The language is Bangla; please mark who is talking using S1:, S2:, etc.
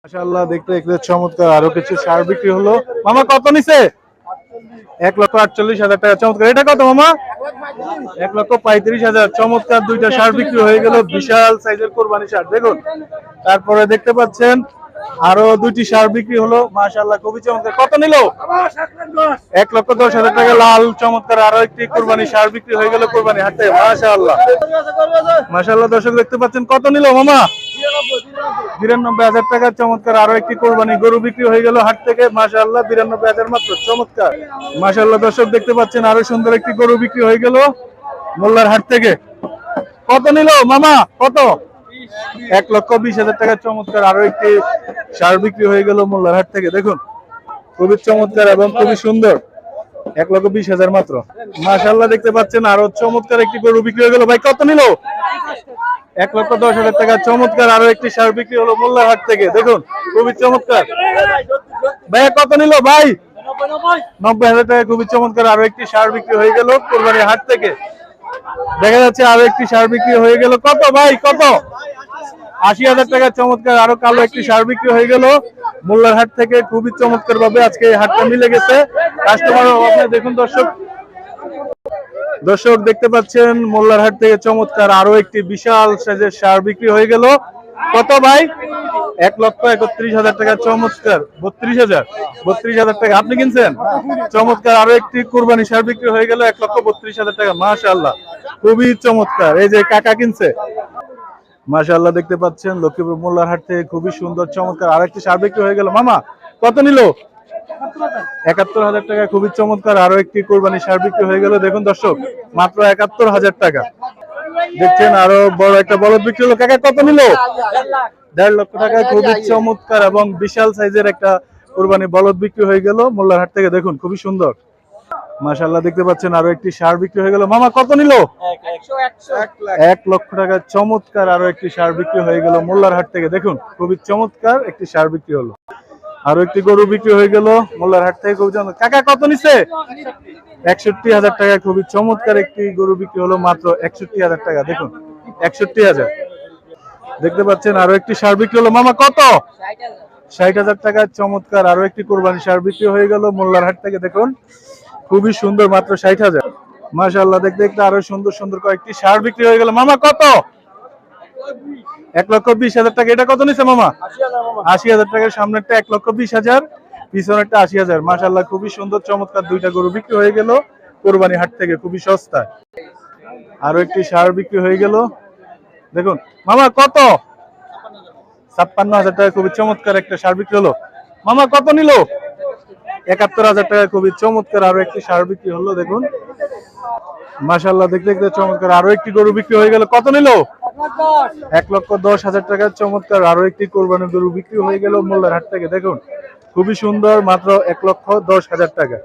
S1: মাশাআল্লাহ দেখতে দেখতে চমৎকার আরো কিছু সার বিক্রি হলো। মামা কত নিছে? 1,48,000 টাকা। চমৎকার। এটা কত মামা? 1,35,000। চমৎকার দুইটা সার বিক্রি হয়ে গেল। বিশাল সাইজের কোরবানি সার দেখুন। তারপরে দেখতে পাচ্ছেন আরো দুইটি সার বিক্রি হলো। মাশাআল্লাহ খুবই চমৎকার। কত নিল? 1,10,000 টাকা। লাল চমৎকার আরো একটি কোরবানি সার বিক্রি হয়ে গেল কোরবানি হাটে। মাশাআল্লাহ মাশাআল্লাহ দর্শক দেখতে পাচ্ছেন কত নিল মামা? 92,000 টাকা। চমৎকার আরো একটি কোরবানি গরু বিক্রি হয়ে গেল হাট থেকে। মাশাআল্লাহ 92,000 মাত্র। চমৎকার। মাশাআল্লাহ দর্শক দেখতে পাচ্ছেন আরো সুন্দর একটি গরু বিক্রি হয়ে গেল মোল্লার হাট থেকে। কত নিল মামা? কত? 1,20,000 টাকা। চমৎকার আরো একটি সার বিক্রি হয়ে গেল মোল্লার হাট থেকে। দেখুন খুবই চমৎকার এবং খুবই সুন্দর। 1,20,000 মাত্র। মাশাআল্লাহ দেখতে পাচ্ছেন আরো চমৎকার একটি গরু বিক্রি হয়ে গেল। ভাই কত নিল? 1,10,000 টাকা। চমৎকার আরো একটি সার বিক্রি হলো মোল্লার হাট থেকে। দেখুন খুবই চমৎকার। ভাই কত নিল ভাই? 90,000 টাকা। খুবই চমৎকার আরো একটি সার বিক্রি হয়ে গেল কোরবানির হাট থেকে। দেখা যাচ্ছে আরো একটি সার বিক্রি হয়ে গেল। কত ভাই কত? 80,000 টাকা। চমৎকার আরো কালো একটি সার বিক্রি হয়ে গেল মোল্লার হাট থেকে। খুবই চমৎকার ভাবে আজকে এই হাটটা মিলে গেছে। কাস্টমার আপনি দেখুন দর্শক দেখতে পাচ্ছেন মোল্লার হাট থেকে চমৎকার আরো একটি বিশাল সাইজের সার বিক্রি হয়ে গেল। কত ভাই? 1,31,000 টাকা। চমৎকার 32,000 টাকা। আপনি কিনছেন? চমৎকার আরো একটি কুরবানি সার বিক্রি হয়ে গেল 1,32,000 টাকা। মাশাআল্লাহ খুবই চমৎকার। এই যে কাকা কিনছে। মাশাআল্লাহ দেখতে পাচ্ছেন লক্ষ্মীপুর মোল্লার হাট থেকে খুবই সুন্দর চমৎকার আরেকটি সার বিক্রি হয়ে গেল। মামা কত নিল? 71,000 টাকা। খুবই চমৎকার আরো একটি কোরবানি সার বিক্রি হয়ে গেল। দেখুন দর্শক মাত্র 71,000 টাকা। দেখছেন আরো বড় একটা বলদ বিক্রি হলো। কাকা কত নিল? 1.5 লক্ষ টাকা। খুবই চমৎকার এবং বিশাল সাইজের একটা কোরবানি বলদ বিক্রি হয়ে গেল মোল্লার হাট থেকে। দেখুন খুবই সুন্দর। মাশাআল্লাহ দেখতে পাচ্ছেন আরো একটি সার বিক্রি হয়ে গেল। মামা কত নিল? 1 লক্ষ টাকা। চমৎকার আরো একটি সার বিক্রি হয়ে গেল মোল্লার হাট থেকে। দেখুন খুবই চমৎকার একটি সার বিক্রি হলো। আরো একটি গরু বিক্রি হয়ে গেল মোল্লার হাট থেকে। খুবই চমৎকার। কাকা কত নিছে? 61,000 টাকা। খুবই চমৎকার একটি গরু বিক্রি হলো মাত্র 61,000 টাকা। দেখুন 61,000 দেখতে পাচ্ছেন আরো একটি সার বিক্রি হলো। মামা কত? 60,000 টাকা। চমৎকার আরো একটি কোরবানি সার বিক্রি হয়ে গেল মোল্লার হাট থেকে। দেখুন খুবই সুন্দর মাত্র 60,000। মাশাআল্লাহ দেখতে দেখতে আরো সুন্দর সুন্দর কয়েকটি সার বিক্রি হয়ে গেল। মামা কত? 1,20,000 টাকা। এটা কত নিছে মামা? 80,000 টাকার। সামনেরটা 1,20,000, পিছনেরটা 80,000। মাশাআল্লাহ খুবই সুন্দর চমৎকার দুইটা গরু বিক্রি হয়ে গেল কোরবানি হাট থেকে খুবই সস্তায়। আরো একটি সার বিক্রি হয়ে গেল। দেখুন মামা কত? 56,000 টাকা। খুবই চমৎকার একটা সার বিক্রি হলো। মামা কত নিল? 71,000 টাকা। খুবই চমৎকার আরো একটি সার বিক্রি হলো। দেখুন মাশাআল্লাহ দেখতে দেখতে চমৎকার আরো একটি গরু বিক্রি হয়ে গেল। কত নিল? 1,10,000 টাকা। চমৎকার আরো একটি কোরবানির গরু বিক্রি হয়ে গেল মোল্লার হাট থেকে। দেখুন খুবই সুন্দর মাত্র 1,10,000 টাকা।